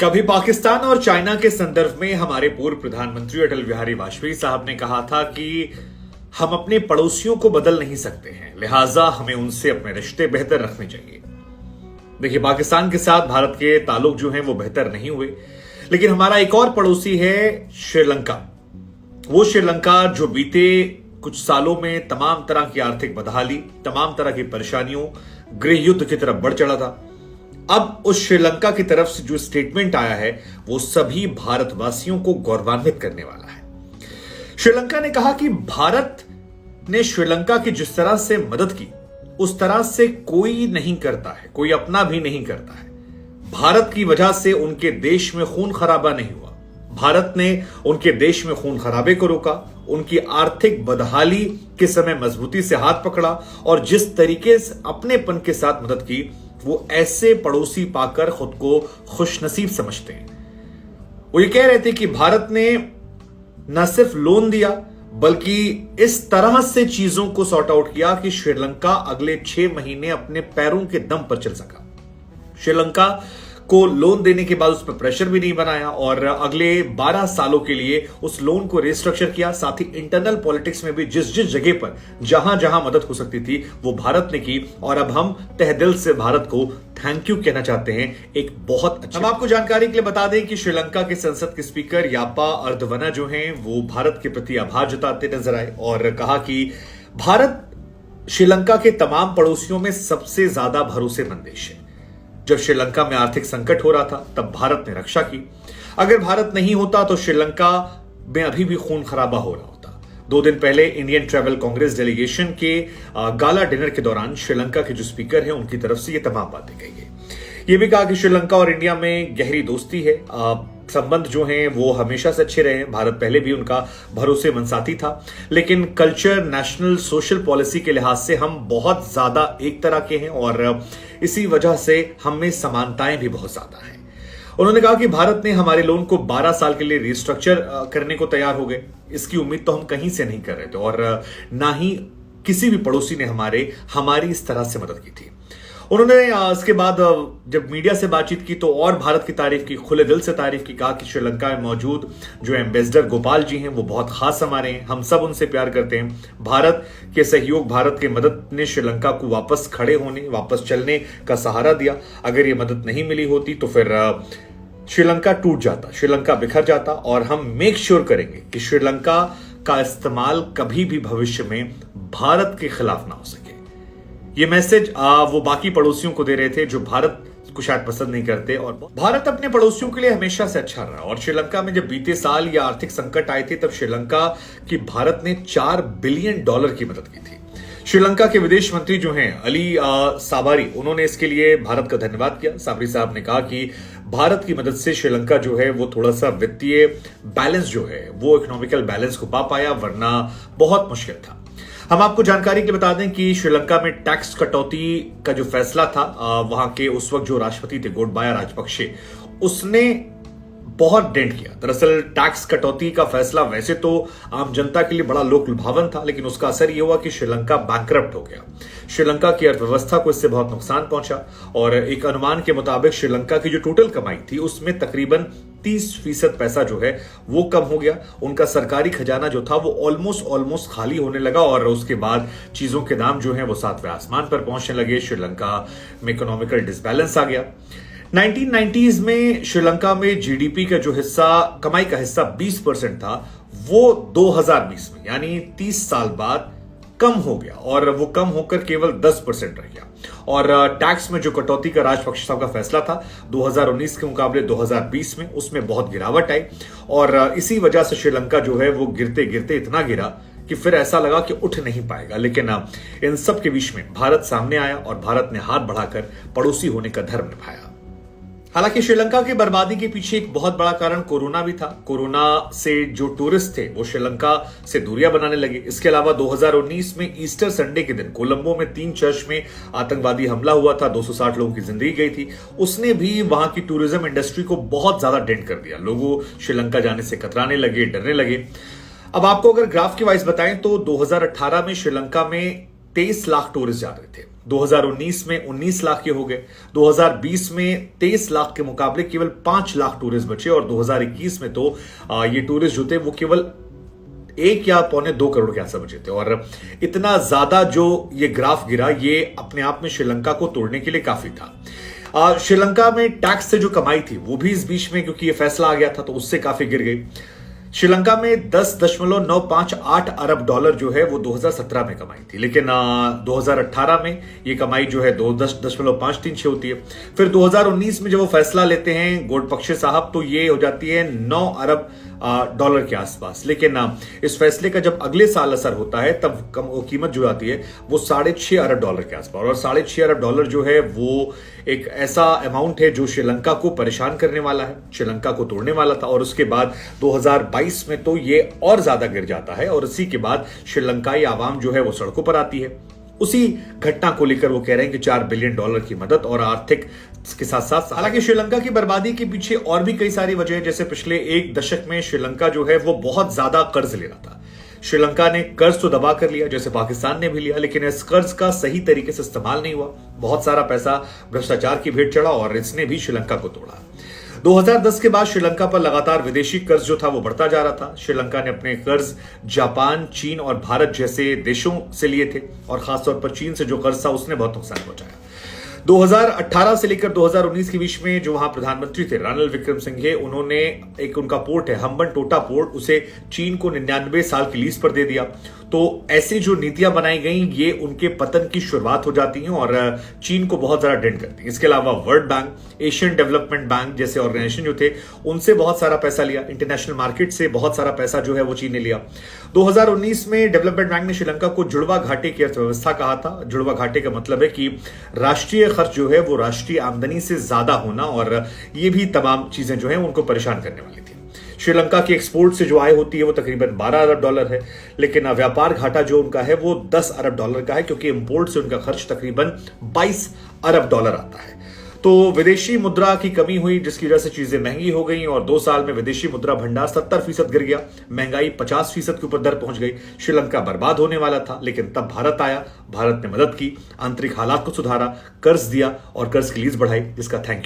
कभी पाकिस्तान और चाइना के संदर्भ में हमारे पूर्व प्रधानमंत्री अटल बिहारी वाजपेयी साहब ने कहा था कि हम अपने पड़ोसियों को बदल नहीं सकते हैं, लिहाजा हमें उनसे अपने रिश्ते बेहतर रखने चाहिए। देखिए, पाकिस्तान के साथ भारत के ताल्लुक जो हैं वो बेहतर नहीं हुए, लेकिन हमारा एक और पड़ोसी है श्रीलंका। वो श्रीलंका जो बीते कुछ सालों में तमाम तरह की आर्थिक बदहाली, तमाम तरह की परेशानियों, गृह युद्ध की तरफ बढ़ चला था। अब उस श्रीलंका की तरफ से जो स्टेटमेंट आया है वो सभी भारतवासियों को गौरवान्वित करने वाला है। श्रीलंका ने कहा कि भारत ने श्रीलंका की जिस तरह से मदद की उस तरह से कोई नहीं करता है, कोई अपना भी नहीं करता है। भारत की वजह से उनके देश में खून खराबा नहीं हुआ। भारत ने उनके देश में खून खराबे को रोका, उनकी आर्थिक बदहाली के समय मजबूती से हाथ पकड़ा और जिस तरीके से अपनेपन के साथ मदद की, वो ऐसे पड़ोसी पाकर खुद को खुशनसीब समझते हैं। वो ये कह रहे थे कि भारत ने न सिर्फ लोन दिया बल्कि इस तरह से चीजों को सॉर्ट आउट किया कि श्रीलंका अगले 6 महीने अपने पैरों के दम पर चल सका। श्रीलंका को लोन देने के बाद उस पर प्रेशर भी नहीं बनाया और अगले 12 सालों के लिए उस लोन को रिस्ट्रक्चर किया। साथ ही इंटरनल पॉलिटिक्स में भी जिस जिस जगह पर जहां जहां मदद हो सकती थी वो भारत ने की और अब हम तहे दिल से भारत को थैंक यू कहना चाहते हैं। एक बहुत अच्छा, हम आपको जानकारी के लिए बता दें कि श्रीलंका के संसद के स्पीकर यापा अर्धवना जो हैं वो भारत के प्रति आभार जताते नजर आए और कहा कि भारत श्रीलंका के तमाम पड़ोसियों में सबसे ज्यादा भरोसेमंद देश है। जब श्रीलंका में आर्थिक संकट हो रहा था तब भारत ने रक्षा की। अगर भारत नहीं होता तो श्रीलंका में अभी भी खून खराबा हो रहा होता। 2 दिन पहले इंडियन ट्रैवल कांग्रेस डेलीगेशन के गाला डिनर के दौरान श्रीलंका के जो स्पीकर हैं उनकी तरफ से ये तमाम बातें कही गई। ये भी कहा कि श्रीलंका और इंडिया में गहरी दोस्ती है, संबंध जो हैं वो हमेशा से अच्छे रहे हैं। भारत पहले भी उनका भरोसेमंद साथी था, लेकिन कल्चर, नेशनल, सोशल पॉलिसी के लिहाज से हम बहुत ज्यादा एक तरह के हैं और इसी वजह से हम में समानताएं भी बहुत ज्यादा हैं। उन्होंने कहा कि भारत ने हमारे लोन को 12 साल के लिए रिस्ट्रक्चर करने को तैयार हो गए। इसकी उम्मीद तो हम कहीं से नहीं कर रहे थे और ना ही किसी भी पड़ोसी ने हमारी इस तरह से मदद की थी। उन्होंने इसके बाद जब मीडिया से बातचीत की तो और भारत की तारीफ की, खुले दिल से तारीफ की। कहा कि श्रीलंका में मौजूद जो एम्बेसडर गोपाल जी हैं वो बहुत खास हमारे हैं, हम सब उनसे प्यार करते हैं। भारत के सहयोग, भारत के मदद ने श्रीलंका को वापस खड़े होने, वापस चलने का सहारा दिया। अगर ये मदद नहीं मिली होती तो फिर श्रीलंका टूट जाता, श्रीलंका बिखर जाता और हम मेक श्योर करेंगे कि श्रीलंका का इस्तेमाल कभी भी भविष्य में भारत के खिलाफ ना हो सके। ये मैसेज वो बाकी पड़ोसियों को दे रहे थे जो भारत को शायद पसंद नहीं करते। और भारत अपने पड़ोसियों के लिए हमेशा से अच्छा रहा और श्रीलंका में जब बीते साल ये आर्थिक संकट आए थे तब श्रीलंका की भारत ने $4 बिलियन की मदद की थी। श्रीलंका के विदेश मंत्री जो हैं अली साबारी, उन्होंने इसके लिए भारत का धन्यवाद किया। साबरी साहब ने कहा कि भारत की मदद से श्रीलंका जो है वो थोड़ा सा वित्तीय बैलेंस जो है वो इकोनॉमिकल बैलेंस को पा पाया, वरना बहुत मुश्किल था। हम आपको जानकारी के लिए बता दें कि श्रीलंका में टैक्स कटौती का जो फैसला था, वहां के उस वक्त जो राष्ट्रपति थे गोटबाया राजपक्षे, उसने बहुत डेंट किया। दरअसल टैक्स कटौती का फैसला वैसे तो आम जनता के लिए बड़ा लोक लुभावन था, लेकिन उसका असर यह हुआ कि श्रीलंका बैंकरप्ट हो गया। श्रीलंका की अर्थव्यवस्था को इससे बहुत नुकसान पहुंचा और एक अनुमान के मुताबिक श्रीलंका की जो टोटल कमाई थी उसमें तकरीबन 30% पैसा जो है वो कम हो गया। उनका सरकारी खजाना जो था वो ऑलमोस्ट खाली होने लगा और उसके बाद चीजों के दाम जो है वो 7वें आसमान पर पहुंचने लगे। श्रीलंका में इकोनॉमिकल डिसबैलेंस आ गया। 1990s में श्रीलंका में जीडीपी का जो हिस्सा, कमाई का हिस्सा 20% था, वो 2020 में यानी 30 साल बाद कम हो गया और वो कम होकर केवल 10% रह गया। और टैक्स में जो कटौती का राजपक्षे साहब का फैसला था 2019 के मुकाबले 2020 में, उसमें बहुत गिरावट आई और इसी वजह से श्रीलंका जो है वो गिरते गिरते इतना गिरा कि फिर ऐसा लगा कि उठ नहीं पाएगा। लेकिन इन सब के बीच में भारत सामने आया और भारत ने हाथ बढ़ाकर पड़ोसी होने का धर्म निभाया। हालांकि श्रीलंका की बर्बादी के पीछे एक बहुत बड़ा कारण कोरोना भी था। कोरोना से जो टूरिस्ट थे वो श्रीलंका से दूरियां बनाने लगे। इसके अलावा 2019 में ईस्टर संडे के दिन कोलंबो में 3 चर्च में आतंकवादी हमला हुआ था, 260 लोगों की जिंदगी गई थी। उसने भी वहां की टूरिज्म इंडस्ट्री को बहुत ज्यादा डेंट कर दिया। लोगों श्रीलंका जाने से कतराने लगे, डरने लगे। अब आपको अगर ग्राफ की वाइज बताएं तो 2018 में श्रीलंका में 23 लाख टूरिस्ट जा रहे थे। 2019 में 19 लाख के हो गए, 2020 में 23 लाख के मुकाबले केवल 5 लाख टूरिस्ट बचे, और 2021 में तो ये टूरिस्ट जो थे वो केवल 1 या 1.25 करोड़ के आसपास बचे थे। और इतना ज्यादा जो ये ग्राफ गिरा, ये अपने आप में श्रीलंका को तोड़ने के लिए काफी था। श्रीलंका में टैक्स से जो कमाई थी वो भी इस बीच में, क्योंकि ये फैसला आ गया था, तो उससे काफी गिर गई। श्रीलंका में 10.958 अरब डॉलर जो है वो 2017 में कमाई थी, लेकिन 2018 में ये कमाई जो है 10.536 होती है। फिर 2019 में जब वो फैसला लेते हैं गोडपक्षे साहब, तो ये हो जाती है 9 अरब डॉलर के आसपास। लेकिन इस फैसले का जब अगले साल असर होता है, तब कीमत जो आती है वो 6.5 अरब डॉलर के आसपास। और 6.5 अरब डॉलर जो है वो एक ऐसा अमाउंट है जो श्रीलंका को परेशान करने वाला है, श्रीलंका को तोड़ने वाला था। और उसके बाद 2022 में तो ये और ज्यादा गिर जाता है, और इसी के बाद श्रीलंकाई आवाम जो है वो सड़कों पर आती है। उसी घटना को लेकर वो कह रहे हैं कि $4 बिलियन की मदद और आर्थिक के साथ साथ, हालांकि श्रीलंका की बर्बादी के पीछे और भी कई सारी वजह है। जैसे पिछले 1 दशक में श्रीलंका जो है वो बहुत ज्यादा कर्ज ले रहा था। श्रीलंका ने कर्ज तो दबा कर लिया, जैसे पाकिस्तान ने भी लिया, लेकिन इस कर्ज का सही तरीके से इस्तेमाल नहीं हुआ। बहुत सारा पैसा भ्रष्टाचार की भेंट चढ़ा और इसने भी श्रीलंका को तोड़ा। 2010 के बाद श्रीलंका पर लगातार विदेशी कर्ज जो था वो बढ़ता जा रहा था। श्रीलंका ने अपने कर्ज जापान, चीन और भारत जैसे देशों से लिए थे, और खासतौर पर चीन से जो कर्ज था उसने बहुत नुकसान पहुंचाया। 2018 से लेकर 2019 के बीच में जो वहां प्रधानमंत्री थे रानिल विक्रमसिंघे, उन्होंने एक उनका पोर्ट है हम्बनटोटा पोर्ट, उसे चीन को 99 साल की लीज पर दे दिया। तो ऐसी जो नीतियां बनाई गई, ये उनके पतन की शुरुआत हो जाती हैं और चीन को बहुत ज्यादा डेंट करती है। इसके अलावा world bank, Asian development bank जैसे ऑर्गेनाइजेशन जो थे, उनसे बहुत सारा पैसा लिया। इंटरनेशनल मार्केट से बहुत सारा पैसा जो है वो चीन ने लिया। 2019 में डेवलपमेंट बैंक ने श्रीलंका को जुड़वा घाटे की अर्थव्यवस्था कहा था। जुड़वा घाटे का मतलब है कि राष्ट्रीय खर्च जो है वो राष्ट्रीय आमदनी से ज्यादा होना, और ये भी तमाम चीजें जो है उनको परेशान करने वाली थी। श्रीलंका की एक्सपोर्ट से जो आय होती है वो तकरीबन 12 अरब डॉलर है, लेकिन व्यापार घाटा जो उनका है वो 10 अरब डॉलर का है, क्योंकि इंपोर्ट से उनका खर्च तकरीबन 22 अरब डॉलर आता है। तो विदेशी मुद्रा की कमी हुई, जिसकी वजह से चीजें महंगी हो गई, और 2 साल में विदेशी मुद्रा भंडार 70% गिर गया, महंगाई 50% के ऊपर दर पहुंच गई। श्रीलंका बर्बाद होने वाला था, लेकिन तब भारत आया, भारत ने मदद की, आंतरिक हालात को सुधारा, कर्ज दिया और कर्ज की लीज बढ़ाई, जिसका थैंक यू।